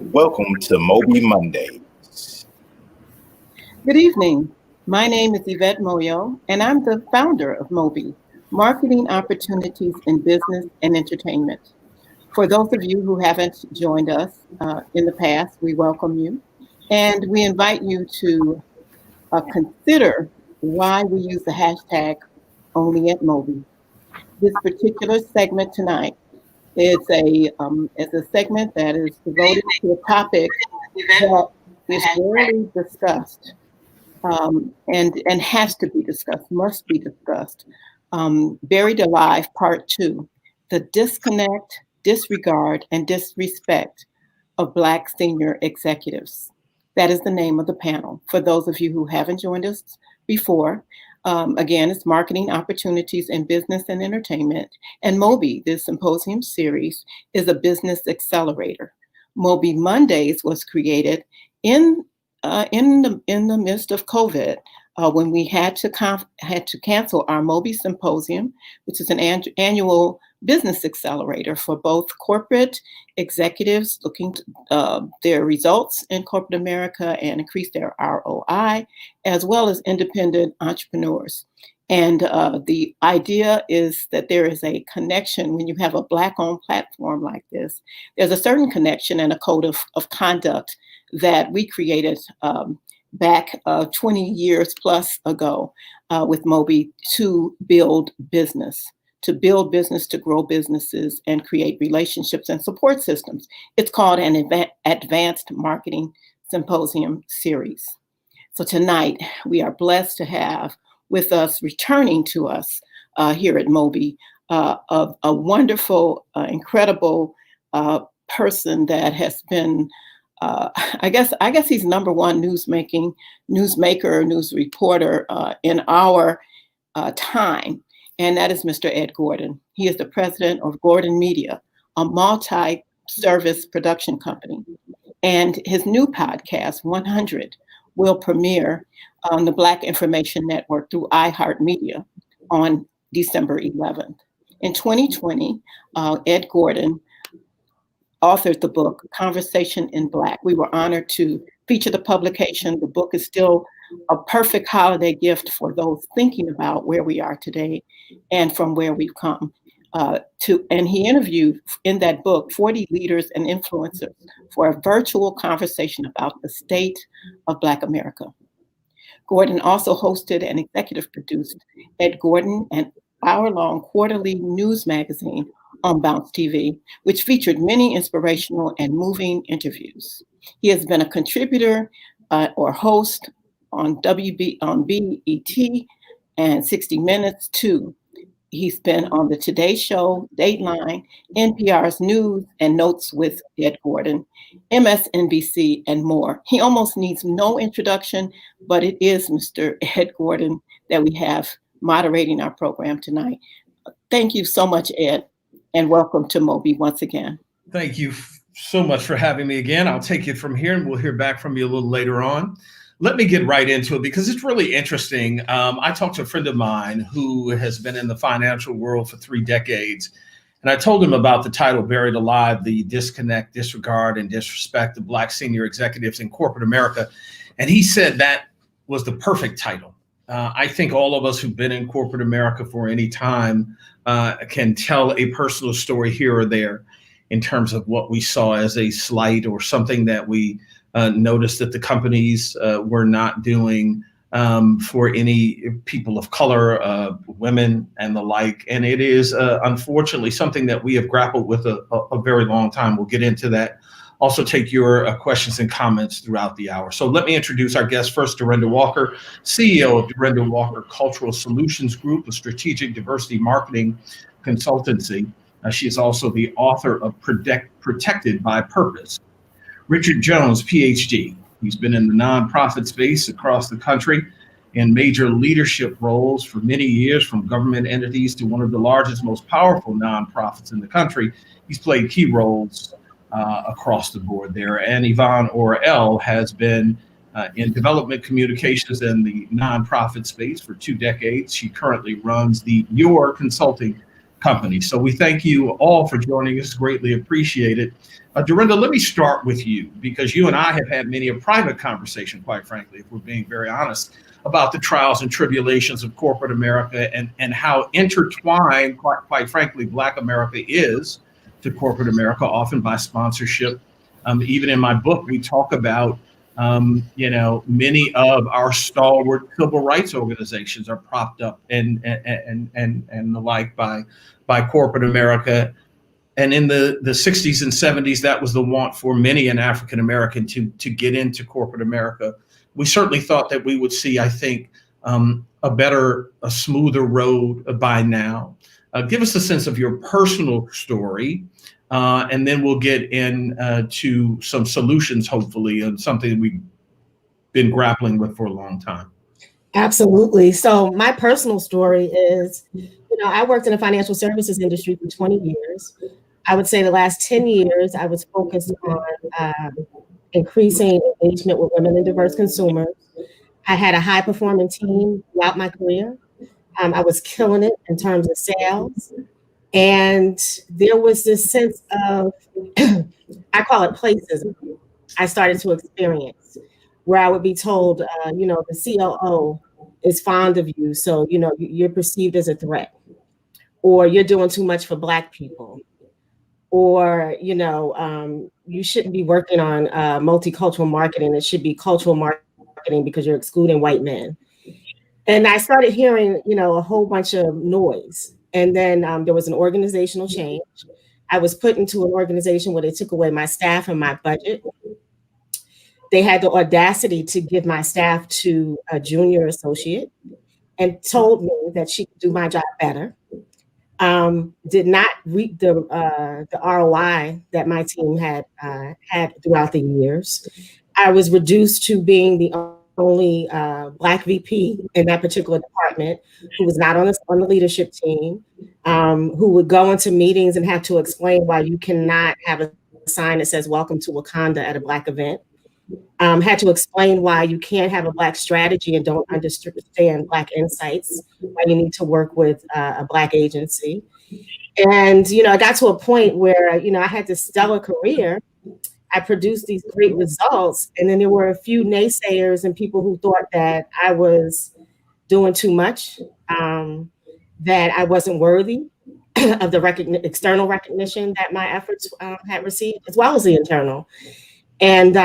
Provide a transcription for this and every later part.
Welcome to MOBE Mondays. Good evening. My name is Yvonne Orr-El, and I'm the founder of MOBE, Marketing Opportunities in Business and Entertainment. For those of you who haven't joined us in the past, we welcome you, and we invite you to consider why we use the hashtag only at MOBE. This particular segment tonight is a segment that is devoted to a topic that is rarely discussed and has to be discussed, must be discussed. Buried Alive, Part 2, the disconnect, disregard, and disrespect of Black senior executives. That is the name of the panel. For those of you who haven't joined us before, again, it's Marketing Opportunities in Business and Entertainment. And MOBE, this symposium series, is a business accelerator. MOBE Mondays was created in the midst of COVID, when we had to cancel our MOBE Symposium, which is an annual business accelerator for both corporate executives looking to their results in corporate America and increase their ROI, as well as independent entrepreneurs. And the idea is that there is a connection when you have a Black-owned platform like this. There's a certain connection and a code of conduct that we created back 20 years plus ago with MOBE to build business, to grow businesses and create relationships and support systems. It's called an Advanced Marketing Symposium series. So tonight we are blessed to have with us, returning to us here at MOBE, a wonderful, incredible person that has been I guess he's number one newsmaker, news reporter in our time, and that is Mr. Ed Gordon. He is the president of Gordon Media, a multi-service production company. And his new podcast, 100, will premiere on the Black Information Network through iHeartMedia on December 11th. In 2020, Ed Gordon authored the book, Conversation in Black. We were honored to feature the publication. The book is still a perfect holiday gift for those thinking about where we are today and from where we've come. And he interviewed in that book 40 leaders and influencers for a virtual conversation about the state of Black America. Gordon also hosted and executive produced Ed Gordon, an hour-long quarterly news magazine on Bounce TV, which featured many inspirational and moving interviews. He has been a contributor or host on BET and 60 Minutes too. He's been on the Today Show, Dateline, NPR's News and Notes with Ed Gordon, MSNBC, and more. He almost needs no introduction, but it is Mr. Ed Gordon that we have moderating our program tonight. Thank you so much, Ed. And welcome to MOBE once again. Thank you so much for having me again. I'll take it from here and we'll hear back from you a little later on. Let me get right into it because it's really interesting. I talked to a friend of mine who has been in the financial world for 3 decades. And I told him about the title, Buried Alive, the disconnect, disregard, and disrespect of Black senior executives in corporate America. And he said that was the perfect title. I think all of us who've been in corporate America for any time can tell a personal story here or there in terms of what we saw as a slight or something that we noticed that the companies were not doing for any people of color, women and the like. And it is unfortunately something that we have grappled with a very long time. We'll get into that. Also take your questions and comments throughout the hour. So let me introduce our guest first, Dorinda Walker, CEO of Dorinda Walker Cultural Solutions Group, a strategic diversity marketing consultancy. She is also the author of Protected by Purpose. Richard Jones, PhD. He's been in the nonprofit space across the country in major leadership roles for many years, from government entities to one of the largest, most powerful nonprofits in the country. He's played key roles across the board there. And Yvonne Orr-El has been in development communications in the nonprofit space for 2 decades. She currently runs the YORR Consulting company. So we thank you all for joining us. Greatly appreciated. Dorinda, let me start with you, because you and I have had many a private conversation, quite frankly, if we're being very honest, about the trials and tribulations of corporate America and how intertwined, quite frankly, Black America is to corporate America, often by sponsorship. Even in my book, we talk about, many of our stalwart civil rights organizations are propped up and the like by corporate America. And in the 60s and 70s, that was the want for many an African American to get into corporate America. We certainly thought that we would see, I think, a smoother road by now. Give us a sense of your personal story, and then we'll get into some solutions, hopefully, and something we've been grappling with for a long time. Absolutely. So my personal story is, I worked in the financial services industry for 20 years. I would say the last 10 years, I was focused on increasing engagement with women and diverse consumers. I had a high performing team throughout my career. I was killing it in terms of sales. And there was this sense of, I call it placism, I started to experience, where I would be told, the COO is fond of you, so, you're perceived as a threat, or you're doing too much for Black people, or, you shouldn't be working on multicultural marketing. It should be cultural marketing because you're excluding white men. And I started hearing, a whole bunch of noise. And then there was an organizational change. I was put into an organization where they took away my staff and my budget. They had the audacity to give my staff to a junior associate and told me that she could do my job better. Did not reap the ROI that my team had throughout the years. I was reduced to being the only Black VP in that particular department who was not on the leadership team, who would go into meetings and have to explain why you cannot have a sign that says "Welcome to Wakanda" at a Black event. Had to explain why you can't have a Black strategy and don't understand Black insights, why you need to work with a Black agency. And, I got to a point where, I had this stellar career. I produced these great results. And then there were a few naysayers and people who thought that I was doing too much, that I wasn't worthy of the external recognition that my efforts had received, as well as the internal. And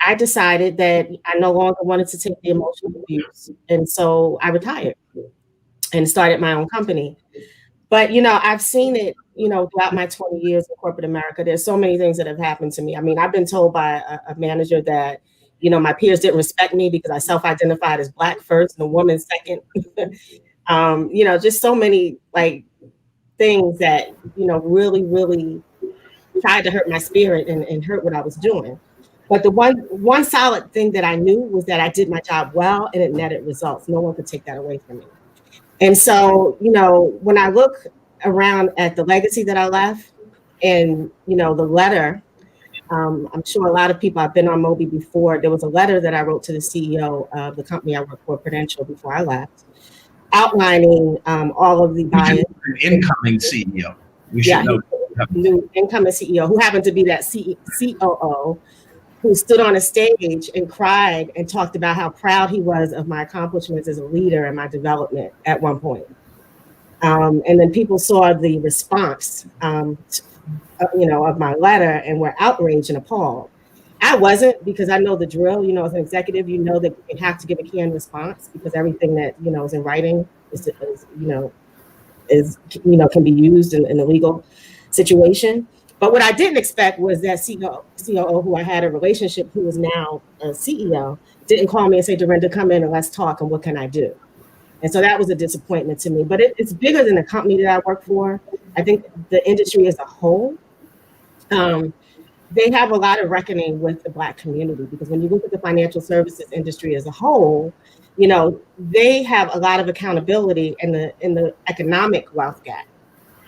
I decided that I no longer wanted to take the emotional abuse. And so I retired and started my own company. But, I've seen it, throughout my 20 years in corporate America. There's so many things that have happened to me. I mean, I've been told by a manager that, my peers didn't respect me because I self-identified as Black first and a woman second. Just so many things that, really, really tried to hurt my spirit and hurt what I was doing. But the one solid thing that I knew was that I did my job well and it netted results. No one could take that away from me. And so, when I look around at the legacy that I left and, the letter, I'm sure a lot of people, I've been on MOBE before. There was a letter that I wrote to the CEO of the company I worked for, Prudential, before I left, outlining all of the bias. An incoming CEO. We should know. New incoming CEO who happened to be that COO, who stood on a stage and cried and talked about how proud he was of my accomplishments as a leader and my development at one point. And then people saw the response, of my letter and were outraged and appalled. I wasn't, because I know the drill. As an executive, that you have to give a canned response because everything that is in writing is can be used in a legal situation. But what I didn't expect was that COO who I had a relationship, who is now a CEO, didn't call me and say, "Dorinda, come in and let's talk, and what can I do?" And so that was a disappointment to me. But it's bigger than the company that I work for. I think the industry as a whole, they have a lot of reckoning with the Black community, because when you look at the financial services industry as a whole, they have a lot of accountability in the economic wealth gap.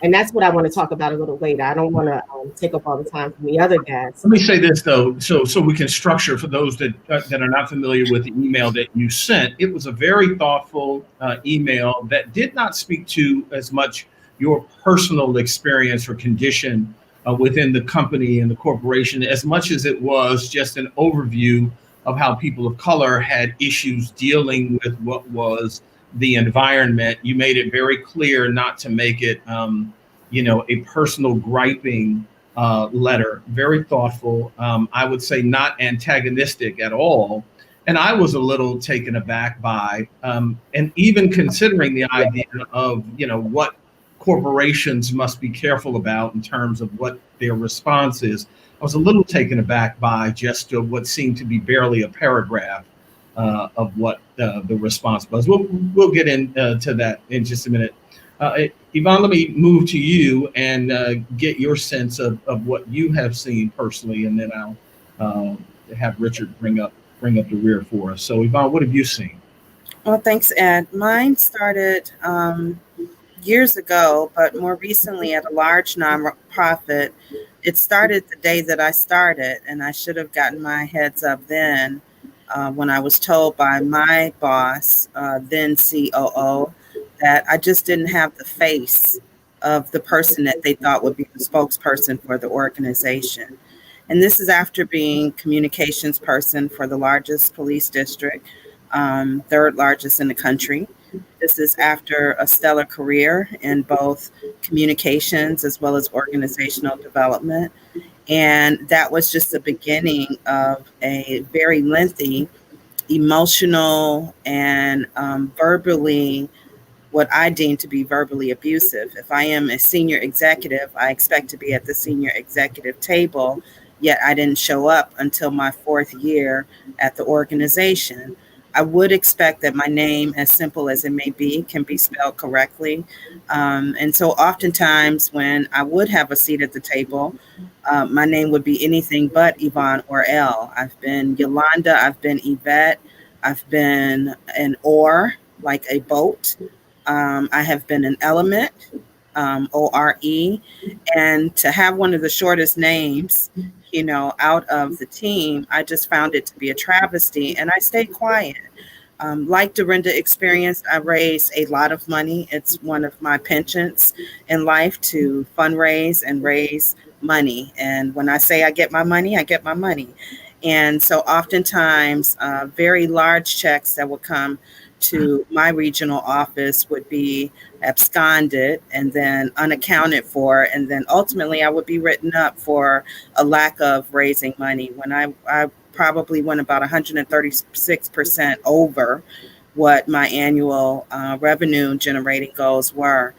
And that's what I want to talk about a little later. I don't want to take up all the time from the other guys. Let me say this, though, so we can structure for those that are not familiar with the email that you sent. It was a very thoughtful email that did not speak to as much your personal experience or condition within the company and the corporation, as much as it was just an overview of how people of color had issues dealing with what was the environment. You made it very clear not to make it, a personal griping letter. Very thoughtful. I would say not antagonistic at all. And I was a little taken aback by, and even considering the idea of, what corporations must be careful about in terms of what their response is. I was a little taken aback by just what seemed to be barely a paragraph of what the response was. We'll get into that in just a minute. Yvonne, let me move to you and get your sense of what you have seen personally, and then I'll have Richard bring up the rear for us. So Yvonne, what have you seen? Well, thanks, Ed. Mine started years ago, but more recently at a large nonprofit. It started the day that I started, and I should have gotten my heads up then when I was told by my boss, then COO, that I just didn't have the face of the person that they thought would be the spokesperson for the organization. And this is after being communications person for the largest police district, third largest in the country. This is after a stellar career in both communications as well as organizational development. And that was just the beginning of a very lengthy, emotional, and verbally, what I deem to be verbally abusive. If I am a senior executive, I expect to be at the senior executive table, yet I didn't show up until my 4th year at the organization. I would expect that my name, as simple as it may be, can be spelled correctly. And so oftentimes when I would have a seat at the table, my name would be anything but Yvonne Orr-El. I've been Yolanda, I've been Yvette, I've been an oar, like a boat. I have been an element, ORE. And to have one of the shortest names, out of the team, I just found it to be a travesty, and I stayed quiet. Like Dorinda experienced, I raised a lot of money. It's one of my penchants in life to fundraise and raise money. And when I say I get my money, I get my money. And so oftentimes, very large checks that would come to my regional office would be absconded and then unaccounted for. And then ultimately I would be written up for a lack of raising money when I probably went about 136% over what my annual revenue generating goals were.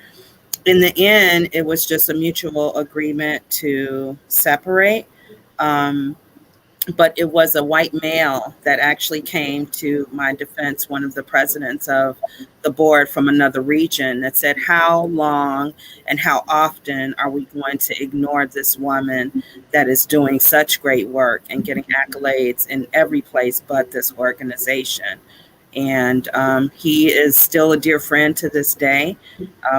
In the end, it was just a mutual agreement to separate. But it was a white male that actually came to my defense, one of the presidents of the board from another region, that said, how long and how often are we going to ignore this woman that is doing such great work and getting accolades in every place but this organization? And he is still a dear friend to this day,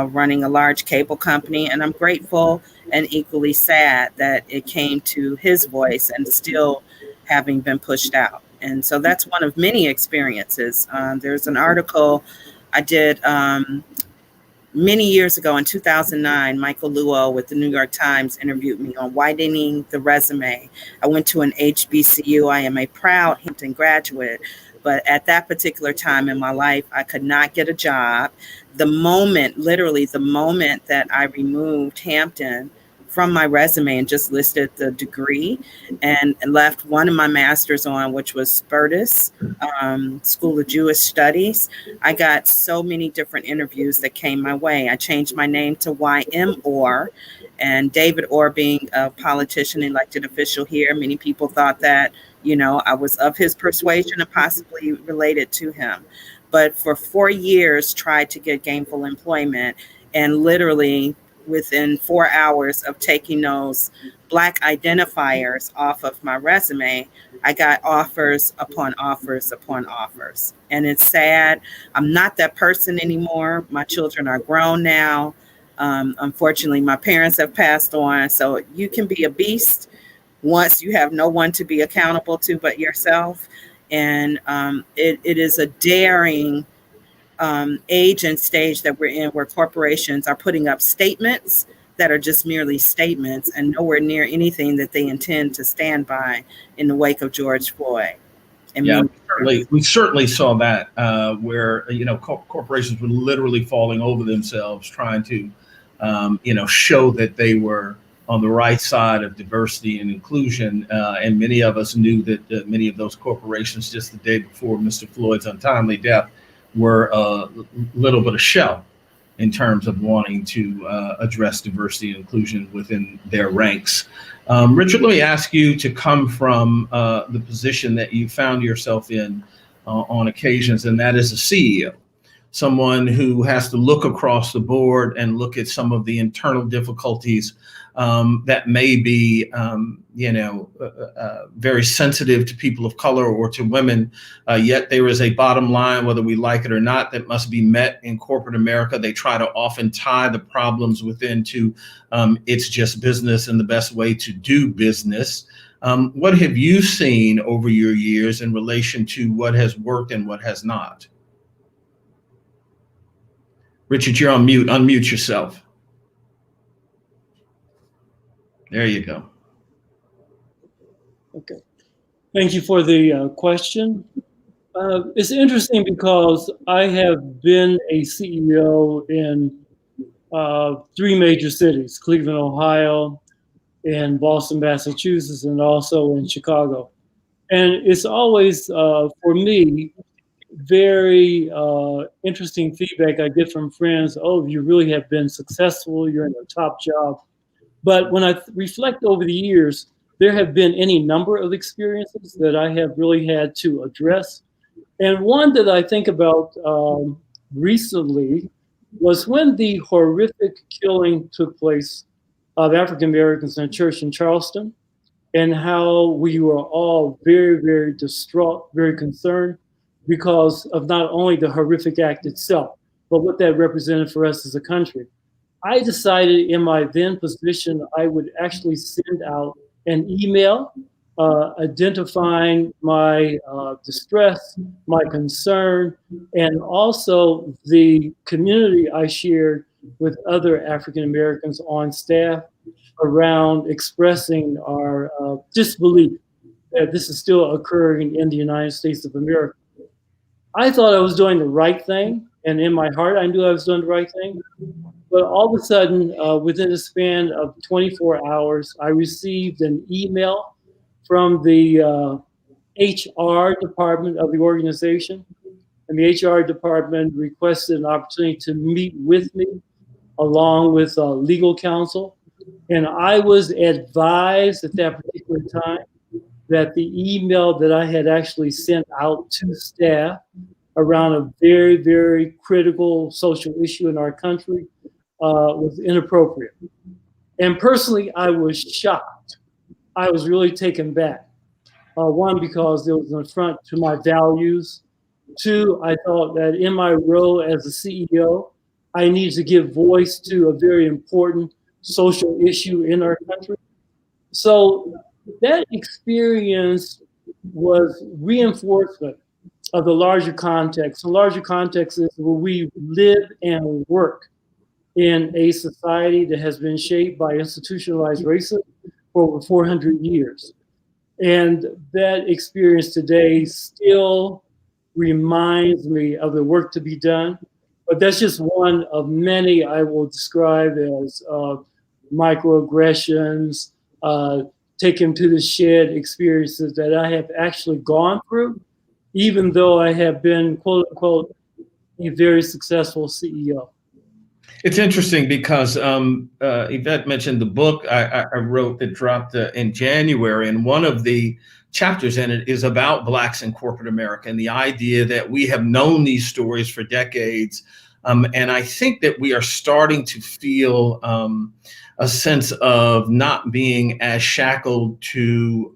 running a large cable company. And I'm grateful and equally sad that it came to his voice and still having been pushed out. And so that's one of many experiences. There's an article I did many years ago in 2009. Michael Luo with the New York Times interviewed me on widening the resume. I went to an HBCU. I am a proud Hampton graduate. But at that particular time in my life, I could not get a job. Literally the moment that I removed Hampton from my resume and just listed the degree and left one of my masters on, which was Spertus, School of Jewish Studies. I got so many different interviews that came my way. I changed my name to YM Orr, and David Orr being a politician, elected official here, many people thought that, I was of his persuasion and possibly related to him. But for 4 years, tried to get gainful employment, and literally within 4 hours of taking those Black identifiers off of my resume, I got offers upon offers upon offers. And it's sad. I'm not that person anymore. My children are grown now. Unfortunately, my parents have passed on. So you can be a beast once you have no one to be accountable to but yourself. And it is a daring age and stage that we're in, where corporations are putting up statements that are just merely statements and nowhere near anything that they intend to stand by in the wake of George Floyd. Yeah, we certainly saw that where, corporations were literally falling over themselves trying to, show that they were on the right side of diversity and inclusion. And many of us knew that many of those corporations just the day before Mr. Floyd's untimely death were a little bit of shell in terms of wanting to address diversity and inclusion within their ranks. Richard, let me ask you to come from the position that you found yourself in on occasions, and that is a CEO, someone who has to look across the board and look at some of the internal difficulties that may be, very sensitive to people of color or to women. Yet there is a bottom line, whether we like it or not, that must be met in corporate America. They try to often tie the problems within to it's just business and the best way to do business. What have you seen over your years in relation to what has worked and what has not? Richard, you're on mute. Unmute yourself. There you go. Okay. Thank you for the question. It's interesting because I have been a CEO in 3 major cities, Cleveland, Ohio, and Boston, Massachusetts, and also in Chicago. And it's always, for me, very interesting feedback I get from friends. Oh, you really have been successful. You're in a top job. But when I reflect over the years, there have been any number of experiences that I have really had to address. And one that I think about recently was when the horrific killing took place of African Americans in a church in Charleston, and how we were all very, very distraught, very concerned because of not only the horrific act itself, but what that represented for us as a country. I decided in my then position, I would actually send out an email identifying my distress, my concern, and also the community I shared with other African Americans on staff around expressing our disbelief that this is still occurring in the United States of America. I thought I was doing the right thing, and in my heart, I knew I was doing the right thing. But all of a sudden, within a span of 24 hours, I received an email from the HR department of the organization. And the HR department requested an opportunity to meet with me along with legal counsel. And I was advised at that particular time that the email that I had actually sent out to staff around a very, very critical social issue in our country was inappropriate. And personally, I was shocked. I was really taken back. One, because it was an affront to my values. 2, I thought that in my role as a CEO, I needed to give voice to a very important social issue in our country. So that experience was reinforcement of the larger context. The larger context is where we live and work in a society that has been shaped by institutionalized racism for over 400 years. And that experience today still reminds me of the work to be done. But that's just one of many I will describe as microaggressions, taken to the shed experiences that I have actually gone through, even though I have been, quote unquote, a very successful CEO. It's interesting because Yvette mentioned the book I wrote that dropped in January, and one of the chapters in it is about Blacks in corporate America and the idea that we have known these stories for decades. And I think that we are starting to feel a sense of not being as shackled to,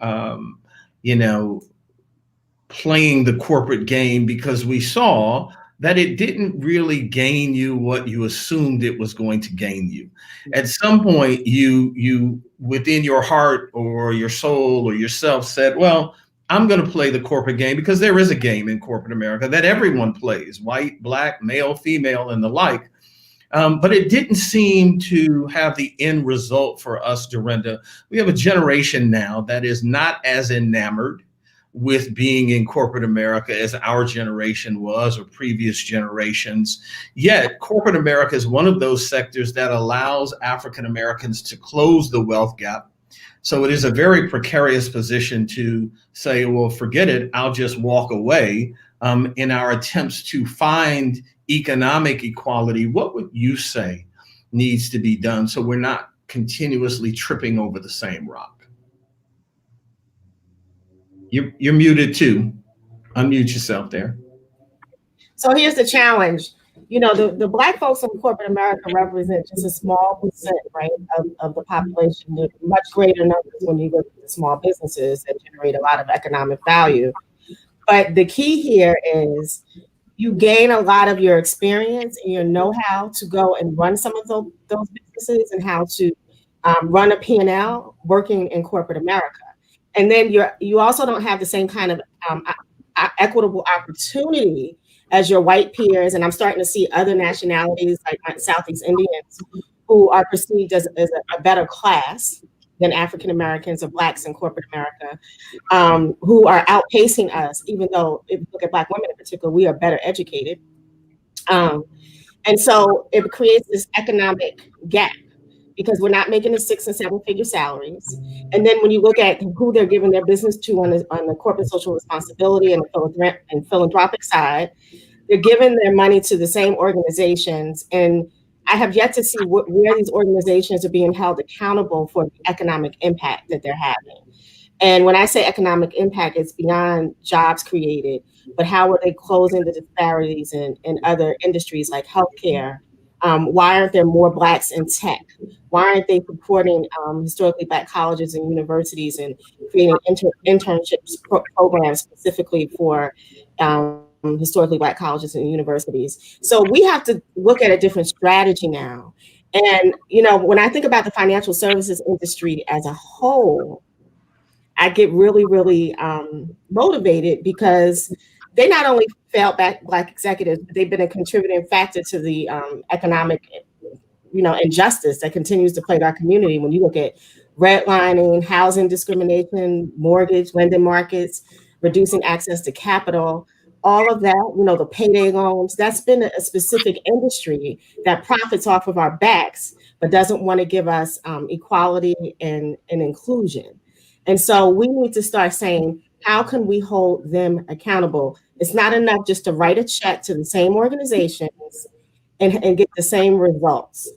playing the corporate game, because we saw that it didn't really gain you what you assumed it was going to gain you. At some point, you within your heart or your soul or yourself said, well, I'm going to play the corporate game, because there is a game in corporate America that everyone plays, white, black, male, female, and the like. But it didn't seem to have the end result for us, Dorinda. We have a generation now that is not as enamored with being in corporate America as our generation was, or previous generations. Yet corporate America is one of those sectors that allows African Americans to close the wealth gap. So it is a very precarious position to say, well, forget it, I'll just walk away. In our attempts to find economic equality, what would you say needs to be done so we're not continuously tripping over the same rock? You're muted too. Unmute yourself there. So here's the challenge. You know, the Black folks in corporate America represent just a small percent, right, of the population. They're much greater numbers when you look at the small businesses that generate a lot of economic value. But the key here is you gain a lot of your experience and your know-how to go and run some of those businesses, and how to run a P&L working in corporate America. And then you also don't have the same kind of equitable opportunity as your white peers. And I'm starting to see other nationalities like Southeast Indians who are perceived as a better class than African Americans or Blacks in corporate America, who are outpacing us, even though if you look at Black women in particular, we are better educated. And so it creates this economic gap, because we're not making the 6- and 7-figure salaries. And then when you look at who they're giving their business to on the corporate social responsibility and the philanthropic side, they're giving their money to the same organizations. And I have yet to see where these organizations are being held accountable for the economic impact that they're having. And when I say economic impact, it's beyond jobs created, but how are they closing the disparities in other industries like healthcare? Why aren't there more Blacks in tech? Why aren't they supporting historically Black colleges and universities and creating internships programs specifically for historically Black colleges and universities? So we have to look at a different strategy now. And, you know, when I think about the financial services industry as a whole, I get really, really motivated, because they not only failed Black executives, but they've been a contributing factor to the economic, injustice that continues to plague our community. When you look at redlining, housing discrimination, mortgage, lending markets, reducing access to capital, all of that, the payday loans, that's been a specific industry that profits off of our backs, but doesn't want to give us equality and inclusion. And so we need to start saying, how can we hold them accountable? It's not enough just to write a check to the same organizations and get the same results,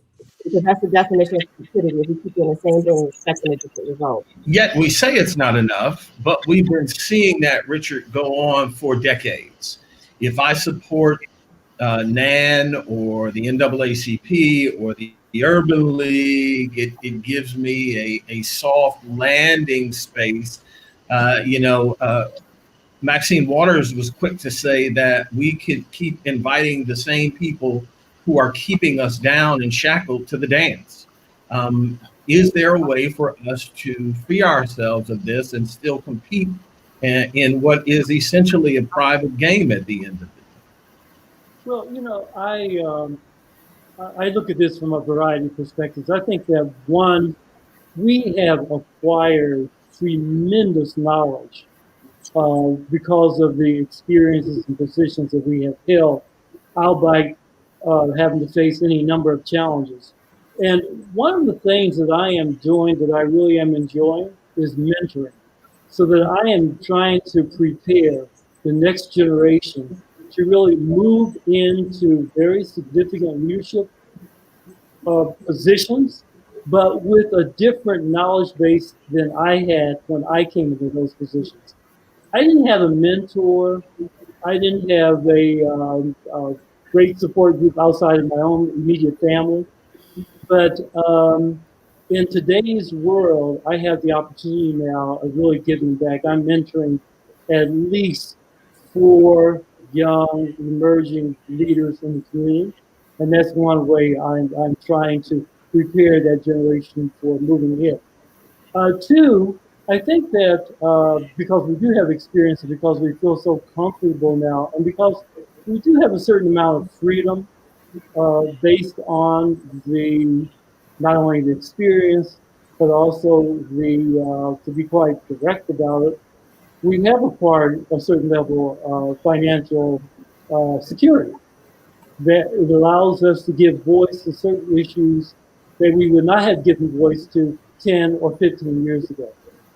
because that's the definition of stupidity. If we keep doing the same thing and expecting a different result. Yet we say it's not enough, but we've been seeing that, Richard, go on for decades. If I support NAN or the NAACP or the Urban League, it gives me a soft landing space. Maxine Waters was quick to say that we could keep inviting the same people who are keeping us down and shackled to the dance. Is there a way for us to free ourselves of this and still compete in what is essentially a private game at the end of it? Well, I look at this from a variety of perspectives. I think that, one, we have acquired tremendous knowledge because of the experiences and positions that we have held, albeit having to face any number of challenges. And one of the things that I am doing that I really am enjoying is mentoring, so that I am trying to prepare the next generation to really move into very significant leadership positions, but with a different knowledge base than I had when I came into those positions. I didn't have a mentor. I didn't have a great support group outside of my own immediate family. But in today's world, I have the opportunity now of really giving back. I'm mentoring at least 4 young emerging leaders in the community. And that's one way I'm trying to prepare that generation for moving ahead. 2, I think that because we do have experience and because we feel so comfortable now, and because we do have a certain amount of freedom based on the not only the experience but also the to be quite direct about it, we have acquired a certain level of financial security that it allows us to give voice to certain issues that we would not have given voice to 10 or 15 years ago.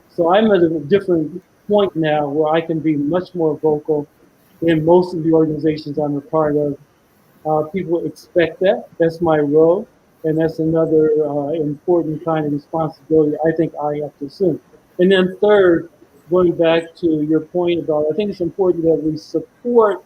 So I'm at a different point now where I can be much more vocal in most of the organizations I'm a part of. People expect that. That's my role. And that's another important kind of responsibility I think I have to assume. And then third, going back to your point about, I think it's important that we support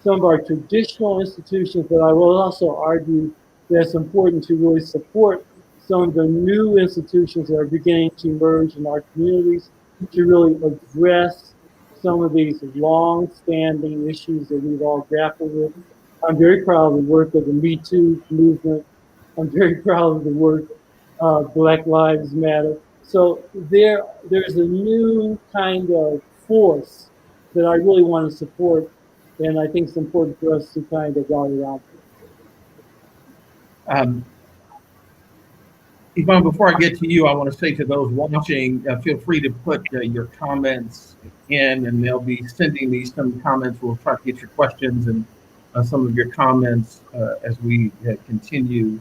some of our traditional institutions, but I will also argue that it's important to really support some of the new institutions that are beginning to emerge in our communities to really address some of these long-standing issues that we've all grappled with. I'm very proud of the work of the Me Too movement. I'm very proud of the work of Black Lives Matter. So there's a new kind of force that I really want to support, and I think it's important for us to kind of rally around. Yvonne, before I get to you, I want to say to those watching, feel free to put your comments in, and they'll be sending me some comments. We'll try to get your questions and some of your comments as we continue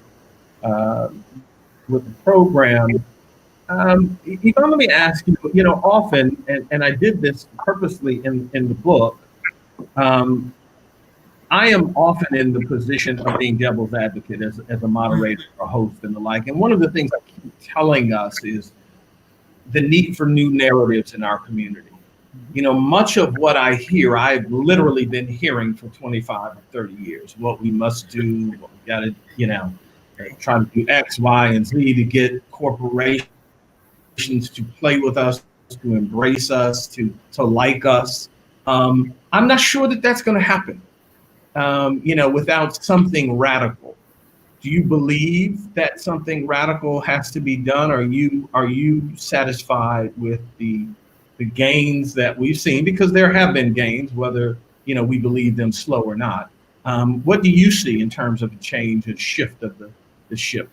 with the program. Yvonne, let me ask you, often, and I did this purposely in the book, I am often in the position of being devil's advocate as a moderator or host and the like. And one of the things I keep telling us is the need for new narratives in our community. Much of what I hear, I've literally been hearing for 25 or 30 years. What we must do, what we got to, try to do X, Y, and Z to get corporations to play with us, to embrace us, to like us. I'm not sure that that's going to happen. Without something radical. Do you believe that something radical has to be done? Are you satisfied with the gains that we've seen? Because there have been gains, whether we believe them slow or not. What do you see in terms of a change and shift of the ship?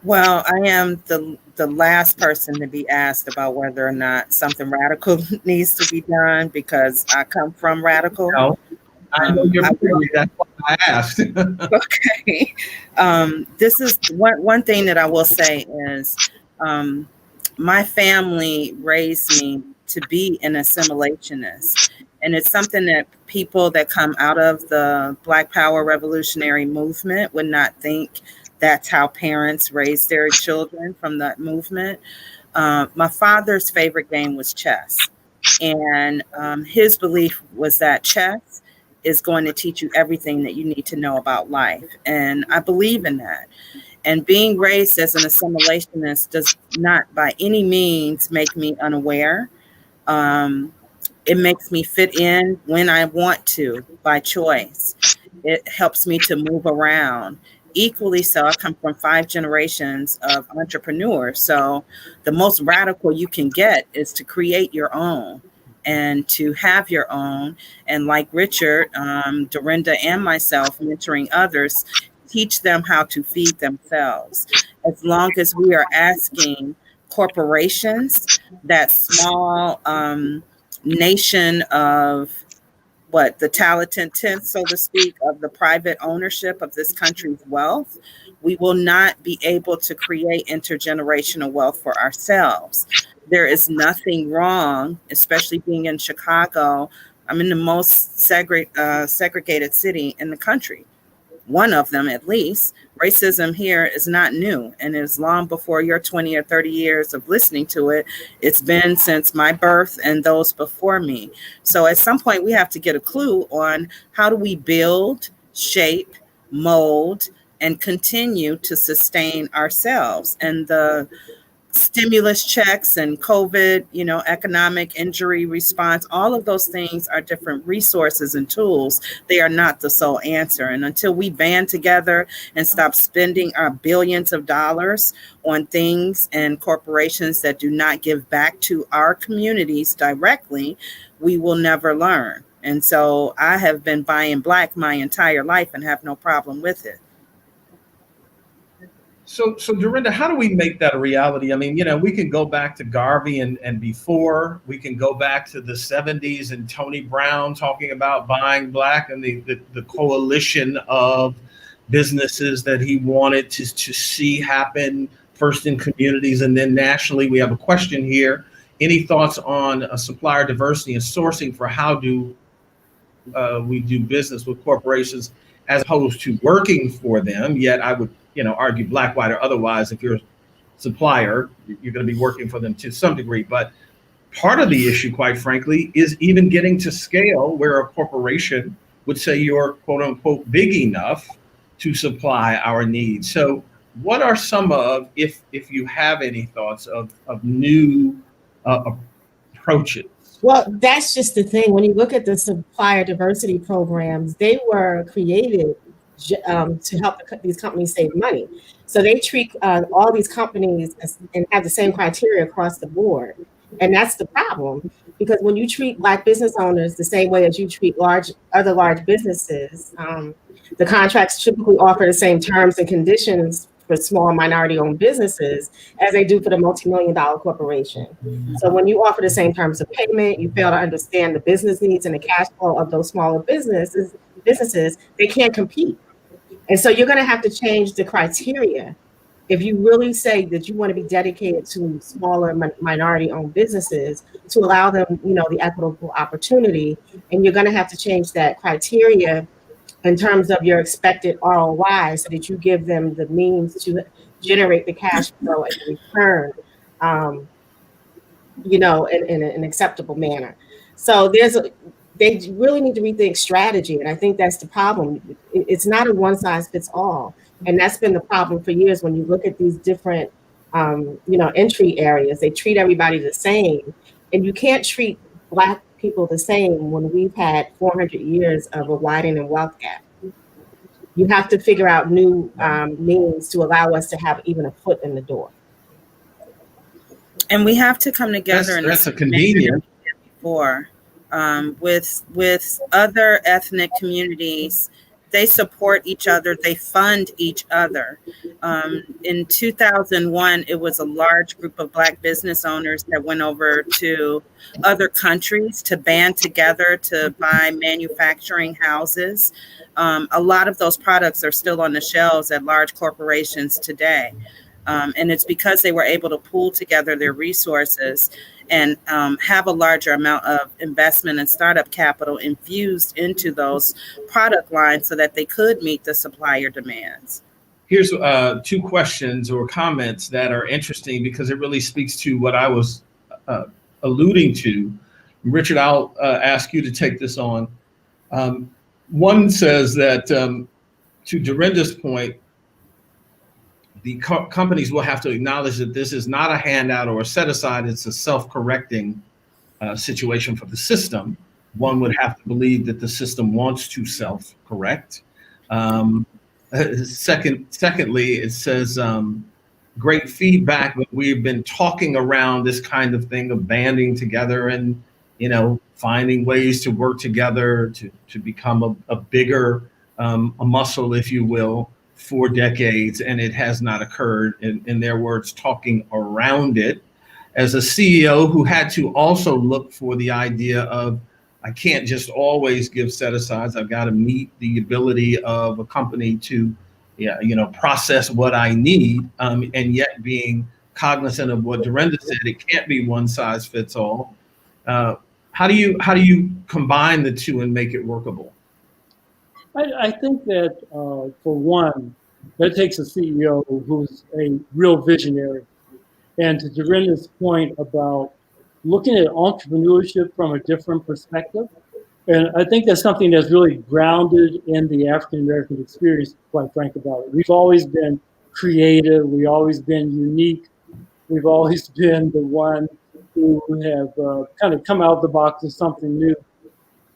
Well, I am the last person to be asked about whether or not something radical needs to be done because I come from radical. No. I know you're pretty, that's why I asked. Okay. This is one thing that I will say is my family raised me to be an assimilationist. And it's something that people that come out of the Black Power revolutionary movement would not think that's how parents raise their children from that movement. My father's favorite game was chess. And his belief was that chess is going to teach you everything that you need to know about life. And I believe in that. And being raised as an assimilationist does not by any means make me unaware. It makes me fit in when I want to by choice. It helps me to move around. Equally so, I come from 5 generations of entrepreneurs. So the most radical you can get is to create your own and to have your own. And like Richard, Dorinda, and myself, mentoring others, teach them how to feed themselves. As long as we are asking corporations, that small nation of the talented tenth, so to speak, of the private ownership of this country's wealth, we will not be able to create intergenerational wealth for ourselves. There is nothing wrong, especially being in Chicago. I'm in the most segregated city in the country. One of them, at least. Racism here is not new, and is long before your 20 or 30 years of listening to it. It's been since my birth and those before me. So at some point, we have to get a clue on how do we build, shape, mold, and continue to sustain ourselves. And the stimulus checks and COVID, economic injury response, all of those things are different resources and tools. They are not the sole answer. And until we band together and stop spending our billions of dollars on things and corporations that do not give back to our communities directly, we will never learn. And so I have been buying black my entire life and have no problem with it. So Dorinda, how do we make that a reality? I mean, we can go back to Garvey and before. We can go back to the 70s and Tony Brown talking about buying black and the coalition of businesses that he wanted to see happen first in communities and then nationally. We have a question here. Any thoughts on supplier diversity and sourcing for how do we do business with corporations as opposed to working for them? Yet I would argue black, white, or otherwise, if you're a supplier, you're going to be working for them to some degree. But part of the issue, quite frankly, is even getting to scale where a corporation would say you're quote unquote big enough to supply our needs. So what are some of, if you have any thoughts of new approaches? Well, that's just the thing. When you look at the supplier diversity programs, they were created to help these companies save money. So they treat all these companies and have the same criteria across the board. And that's the problem, because when you treat black business owners the same way as you treat other large businesses, the contracts typically offer the same terms and conditions for small minority-owned businesses as they do for the multi-million-dollar corporation. So when you offer the same terms of payment, you fail to understand the business needs and the cash flow of those smaller businesses, they can't compete. And so you're going to have to change the criteria if you really say that you want to be dedicated to smaller minority-owned businesses to allow them, the equitable opportunity. And you're going to have to change that criteria in terms of your expected ROI so that you give them the means to generate the cash flow and return, in an acceptable manner. So they really need to rethink strategy. And I think that's the problem. It's not a one size fits all. And that's been the problem for years. When you look at these different, entry areas, they treat everybody the same. And you can't treat Black people the same when we've had 400 years of a widening wealth gap. You have to figure out new means to allow us to have even a foot in the door. And we have to come together. That's a convenient. With other ethnic communities, they support each other, they fund each other. In 2001, it was a large group of Black business owners that went over to other countries to band together to buy manufacturing houses. A lot of those products are still on the shelves at large corporations today. And it's because they were able to pool together their resources and have a larger amount of investment and startup capital infused into those product lines so that they could meet the supplier demands. Here's two questions or comments that are interesting because it really speaks to what I was alluding to. Richard, I'll ask you to take this on. One says that, to Dorinda's point, the companies will have to acknowledge that this is not a handout or a set aside, it's a self-correcting situation for the system. One would have to believe that the system wants to self-correct. Secondly, it says, great feedback, but we've been talking around this kind of thing of banding together and, finding ways to work together to become a bigger a muscle, if you will, for decades, and it has not occurred. In their words, talking around it. As a CEO who had to also look for the idea of, I can't just always give set-asides. I've got to meet the ability of a company to, process what I need, and yet being cognizant of what Dorinda said, it can't be one size fits all. How do you combine the two and make it workable? I think that, for one, that takes a CEO who's a real visionary. And to Dorinda's point about looking at entrepreneurship from a different perspective, and I think that's something that's really grounded in the African-American experience, quite frank about it. We've always been creative, we've always been unique, We've always been the one who have kind of come out of the box with something new.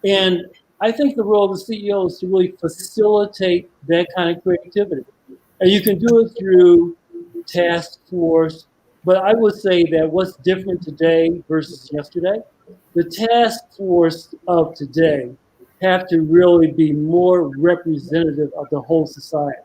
And I think the role of the CEO is to really facilitate that kind of creativity. And you can do it through task force, but I would say that what's different today versus yesterday, the task force of today have to really be more representative of the whole society.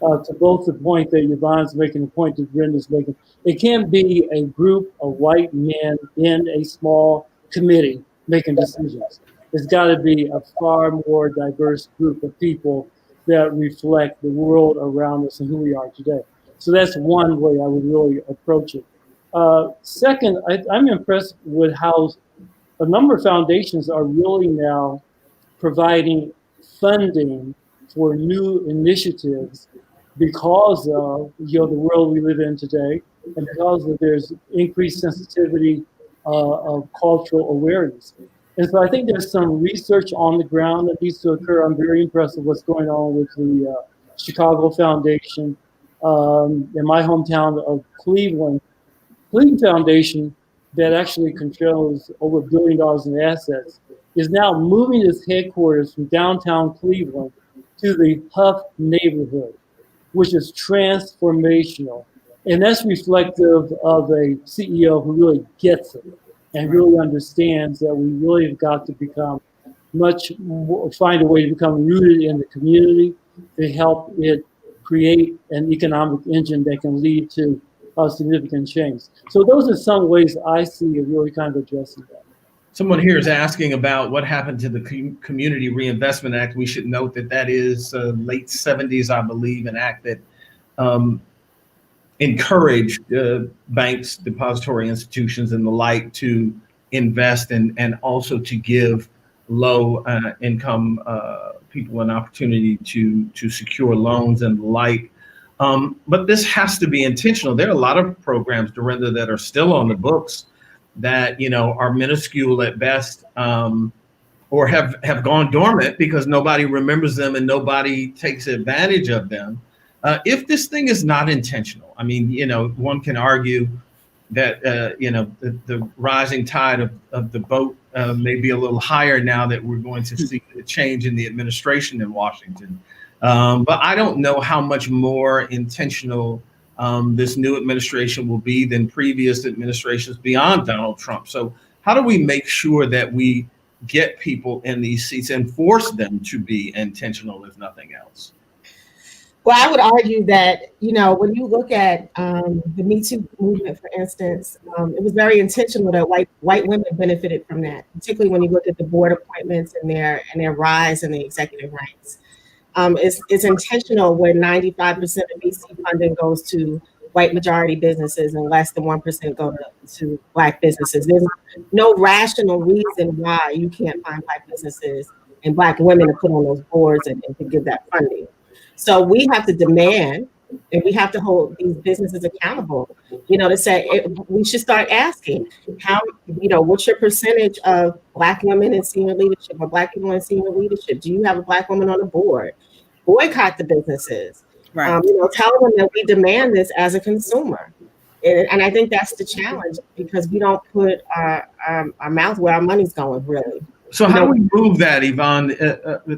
To both the point that Yvonne's making, the point that Dorinda's making, it can't be a group of white men in a small committee making decisions. It's got to be a far more diverse group of people that reflect the world around us and who we are today. So that's one way I would really approach it. Second, I'm impressed with how a number of foundations are really now providing funding for new initiatives because of the world we live in today, and because of there's increased sensitivity of cultural awareness. And so I think there's some research on the ground that needs to occur. I'm very impressed with what's going on with the Chicago Foundation. In my hometown of Cleveland Foundation, that actually controls over $1 billion in assets, is now moving its headquarters from downtown Cleveland to the Huff neighborhood, which is transformational. And that's reflective of a CEO who really gets it and really understands that we really have got to become find a way to become rooted in the community to help it create an economic engine that can lead to significant change. So those are some ways I see it really kind of addressing that. Someone here is asking about what happened to the Community Reinvestment Act. We should note that that is late 70s, I believe, an act that encouraged banks, depository institutions, and the like to invest and also to give low income people an opportunity to secure loans and the like. But this has to be intentional. There are a lot of programs, Dorinda, that are still on the books that are minuscule at best, or have gone dormant because nobody remembers them and nobody takes advantage of them. If this thing is not intentional, I mean, one can argue that the rising tide of the boat may be a little higher now that we're going to see a change in the administration in Washington. But I don't know how much more intentional this new administration will be than previous administrations beyond Donald Trump. So how do we make sure that we get people in these seats and force them to be intentional, if nothing else? Well, I would argue that, when you look at the Me Too movement, for instance, it was very intentional that white women benefited from that, particularly when you look at the board appointments and their rise in the executive ranks. It's intentional where 95% of VC funding goes to white majority businesses and less than 1% go to Black businesses. There's no rational reason why you can't find Black businesses and Black women to put on those boards and to give that funding. So we have to demand, and we have to hold these businesses accountable, to say we should start asking how, what's your percentage of Black women in senior leadership or Black people in senior leadership? Do you have a Black woman on the board? Boycott the businesses. Right. Tell them that we demand this as a consumer. And I think that's the challenge, because we don't put our mouth where our money's going, really. So how do we move that, Yvonne?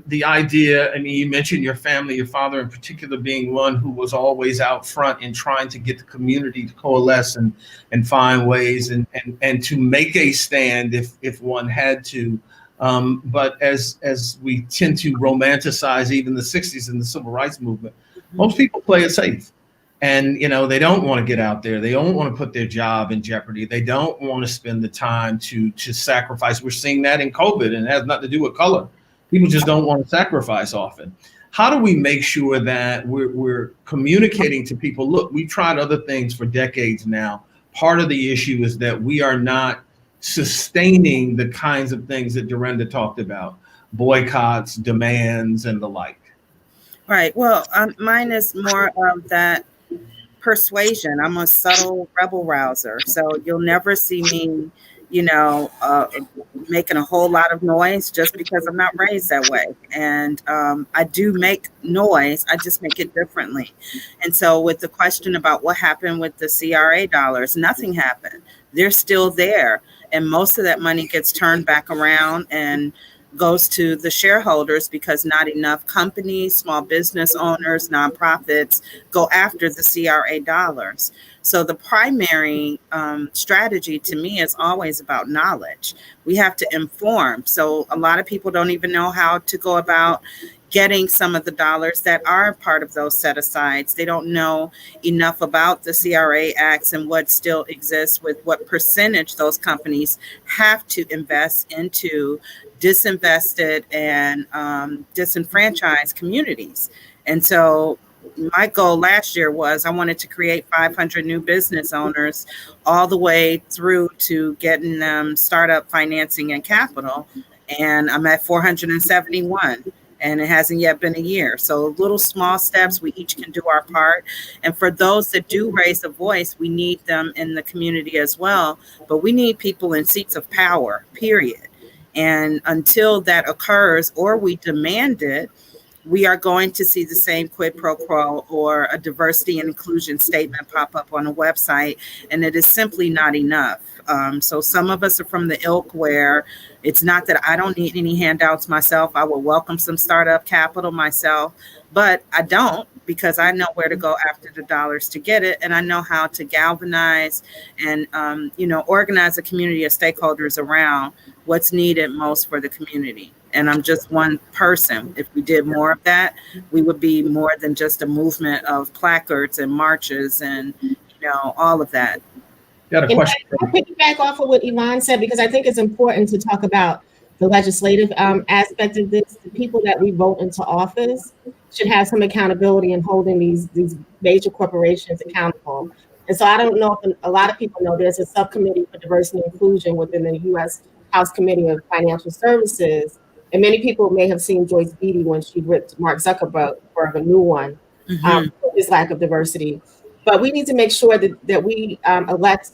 The idea, I mean, you mentioned your family, your father in particular being one who was always out front in trying to get the community to coalesce and find ways and to make a stand if one had to. But as we tend to romanticize even the 60s and the civil rights movement, most people play it safe. And, they don't want to get out there. They don't want to put their job in jeopardy. They don't want to spend the time to sacrifice. We're seeing that in COVID, and it has nothing to do with color. People just don't want to sacrifice often. How do we make sure that we're communicating to people, look, we've tried other things for decades now. Part of the issue is that we are not sustaining the kinds of things that Dorinda talked about, boycotts, demands, and the like. Right. Well, mine is more of that persuasion. I'm a subtle rebel rouser. So you'll never see me, making a whole lot of noise just because I'm not raised that way. And I do make noise, I just make it differently. And so with the question about what happened with the CRA dollars, nothing happened. They're still there. And most of that money gets turned back around and goes to the shareholders because not enough companies, small business owners, nonprofits go after the CRA dollars. So the primary strategy to me is always about knowledge. We have to inform. So a lot of people don't even know how to go about getting some of the dollars that are part of those set-asides. They don't know enough about the CRA acts and what still exists with what percentage those companies have to invest into disinvested and disenfranchised communities. And so my goal last year was I wanted to create 500 new business owners all the way through to getting them startup financing and capital. And I'm at 471. And it hasn't yet been a year. So little small steps, we each can do our part. And for those that do raise a voice, we need them in the community as well. But we need people in seats of power, period. And until that occurs or we demand it, we are going to see the same quid pro quo or a diversity and inclusion statement pop up on a website, and it is simply not enough. So some of us are from the ilk where it's not that I don't need any handouts myself. I will welcome some startup capital myself, but I don't, because I know where to go after the dollars to get it. And I know how to galvanize and, organize a community of stakeholders around what's needed most for the community. And I'm just one person. If we did more of that, we would be more than just a movement of placards and marches and, all of that. Got a question. I'll piggyback off of what Yvonne said, because I think it's important to talk about the legislative aspect of this. The people that we vote into office should have some accountability in holding these major corporations accountable. And so I don't know if a lot of people know there's a subcommittee for diversity and inclusion within the U.S. House Committee of Financial Services. And many people may have seen Joyce Beatty when she ripped Mark Zuckerberg for a new one, for his lack of diversity. But we need to make sure that we elect,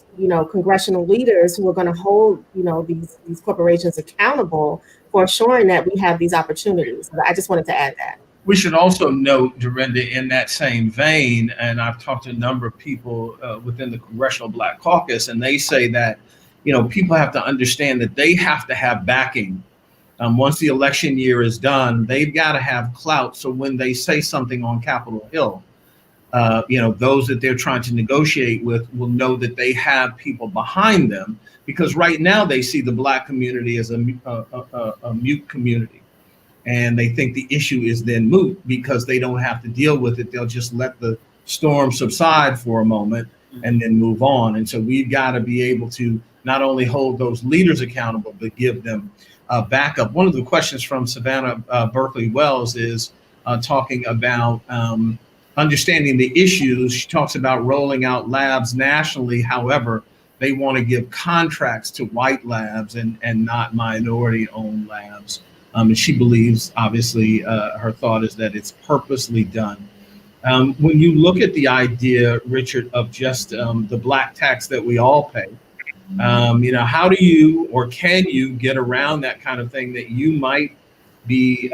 congressional leaders who are going to hold, these corporations accountable for ensuring that we have these opportunities. So I just wanted to add that. We should also note, Dorinda, in that same vein, and I've talked to a number of people within the Congressional Black Caucus, and they say that, people have to understand that they have to have backing. Once the election year is done, they've got to have clout. So when they say something on Capitol Hill, those that they're trying to negotiate with will know that they have people behind them, because right now they see the Black community as a mute community. And they think the issue is then moot because they don't have to deal with it. They'll just let the storm subside for a moment and then move on. And so we've got to be able to not only hold those leaders accountable, but give them backup. One of the questions from Savannah Berkeley Wells is talking about understanding the issues. She talks about rolling out labs nationally. However, they want to give contracts to white labs and not minority-owned labs. And she believes, obviously, her thought is that it's purposely done. When you look at the idea, Richard, of just the Black tax that we all pay, how do you or can you get around that kind of thing, that you might be,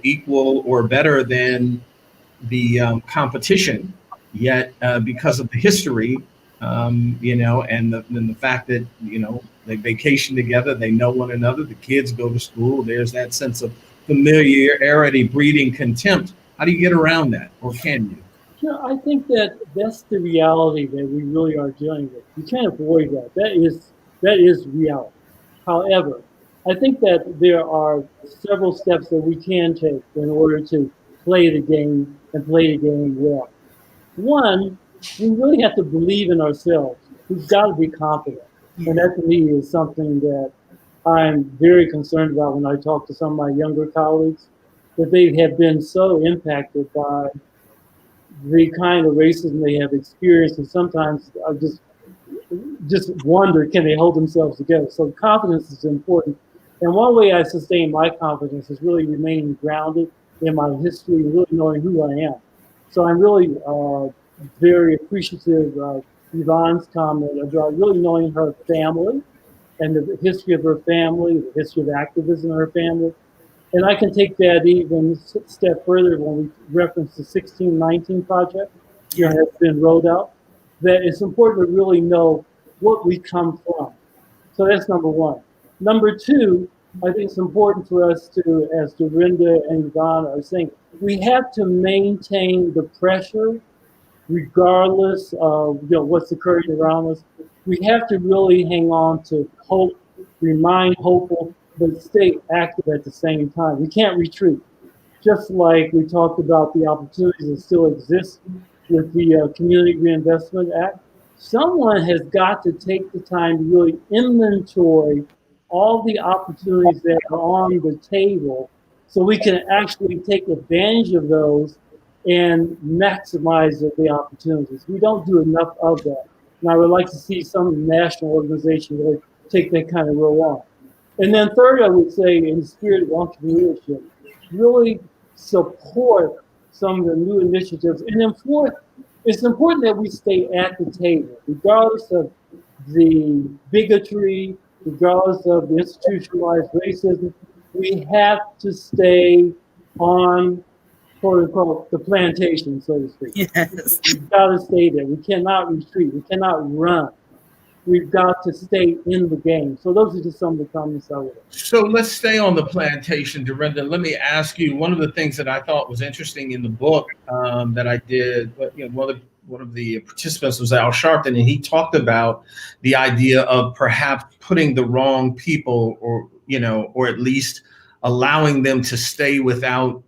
equal or better than the competition, yet because of the history, and the fact that, they vacation together, they know one another, the kids go to school, there's that sense of familiarity breeding contempt. How do you get around that, or can you? I think that's the reality that we really are dealing with. You can't avoid that. That is reality. However, I think that there are several steps that we can take in order to play the game and play the game well. One, we really have to believe in ourselves. We've got to be confident. And that to me is something that I'm very concerned about when I talk to some of my younger colleagues, that they have been so impacted by the kind of racism they have experienced. And sometimes I just wonder, can they hold themselves together? So confidence is important. And one way I sustain my confidence is really remaining grounded in my history, really knowing who I am. So I'm really very appreciative of Yvonne's comment about really knowing her family and the history of her family, the history of activism in her family. And I can take that even a step further when we reference the 1619 project that has been rolled out, that it's important to really know what we come from. So that's number one. Number two, I think it's important for us to, as Dorinda and Yvonne are saying, we have to maintain the pressure regardless of what's occurring around us. We have to really hang on to hope, remain hopeful, but stay active at the same time. We can't retreat. Just like we talked about the opportunities that still exist with the Community Reinvestment Act, someone has got to take the time to really inventory all the opportunities that are on the table so we can actually take advantage of those and maximize the opportunities. We don't do enough of that. And I would like to see some national organization really take that kind of role on. And then third, I would say, in the spirit of entrepreneurship, really support some of the new initiatives. And then fourth, it's important that we stay at the table, regardless of the bigotry, regardless of the institutionalized racism. We have to stay on, quote unquote, the plantation, so to speak. Yes. We've got to stay there. We cannot retreat. We cannot run. We've got to stay in the game. So those are just some of the comments I would have. So let's stay on the plantation, Dorinda. Let me ask you, one of the things that I thought was interesting in the book that I did, but one of the participants was Al Sharpton, and he talked about the idea of perhaps putting the wrong people, or at least allowing them to stay without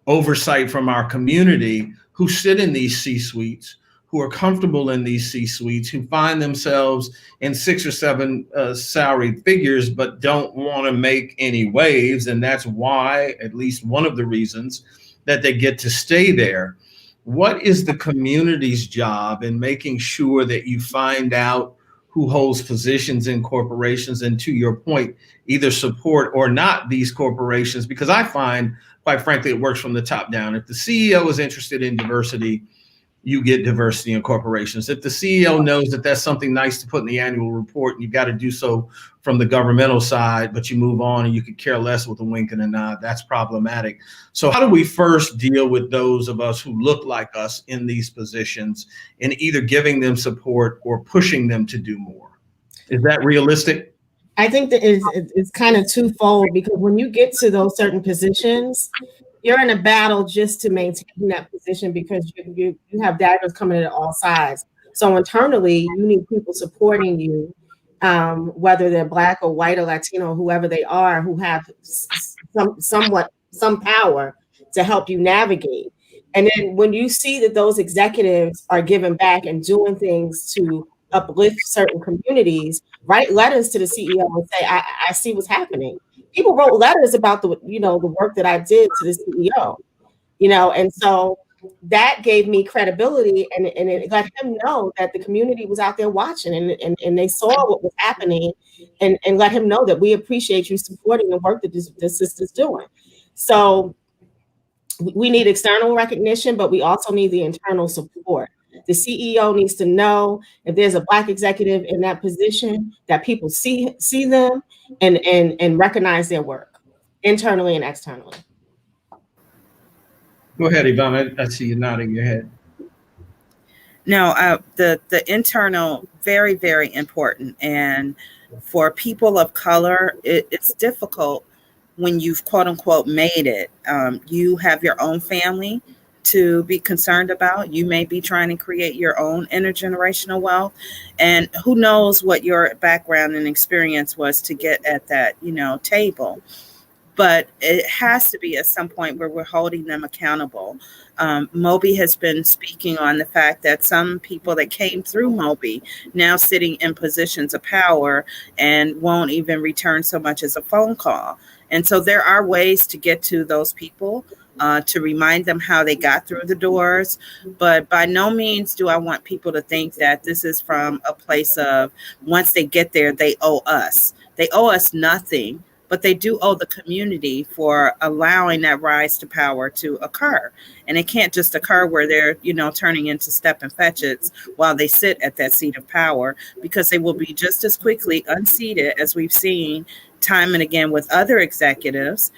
oversight from our community, who sit in these C-suites, who are comfortable in these C-suites, who find themselves in 6 or 7 salaried figures, but don't want to make any waves. And that's why, at least one of the reasons, that they get to stay there. What is the community's job in making sure that you find out who holds positions in corporations, and, to your point, either support or not these corporations? Because I find, quite frankly, it works from the top down. If the CEO is interested in diversity, you get diversity in corporations. If the CEO knows that that's something nice to put in the annual report, and you got to do so from the governmental side, but you move on and you could care less with a wink and a nod, that's problematic. So how do we first deal with those of us who look like us in these positions, in either giving them support or pushing them to do more? Is that realistic? I think that it's kind of twofold, because when you get to those certain positions, you're in a battle just to maintain that position, because you have daggers coming in at all sides. So internally, you need people supporting you, whether they're Black or white or Latino, whoever they are, who have some power to help you navigate. And then when you see that those executives are giving back and doing things to uplift certain communities, write letters to the CEO and say, I see what's happening. People wrote letters about the work that I did to the CEO, and so that gave me credibility, and it let him know that the community was out there watching, and they saw what was happening, and let him know that we appreciate you supporting the work that this sister's doing. So we need external recognition, but we also need the internal support. The CEO needs to know if there's a Black executive in that position, that people see them and recognize their work internally and externally. Go ahead, Yvonne. I see you nodding your head. No, the internal, very, very important. And for people of color, it's difficult when you've, quote unquote, made it. You have your own family to be concerned about. You may be trying to create your own intergenerational wealth, and who knows what your background and experience was to get at that, table. But it has to be at some point where we're holding them accountable. MOBE has been speaking on the fact that some people that came through MOBE now sitting in positions of power and won't even return so much as a phone call. And so there are ways to get to those people, to remind them how they got through the doors. But by no means do I want people to think that this is from a place of, once they get there, they owe us. They owe us nothing, but they do owe the community for allowing that rise to power to occur. And it can't just occur where they're, turning into step and fetches while they sit at that seat of power, because they will be just as quickly unseated as we've seen time and again with other executives,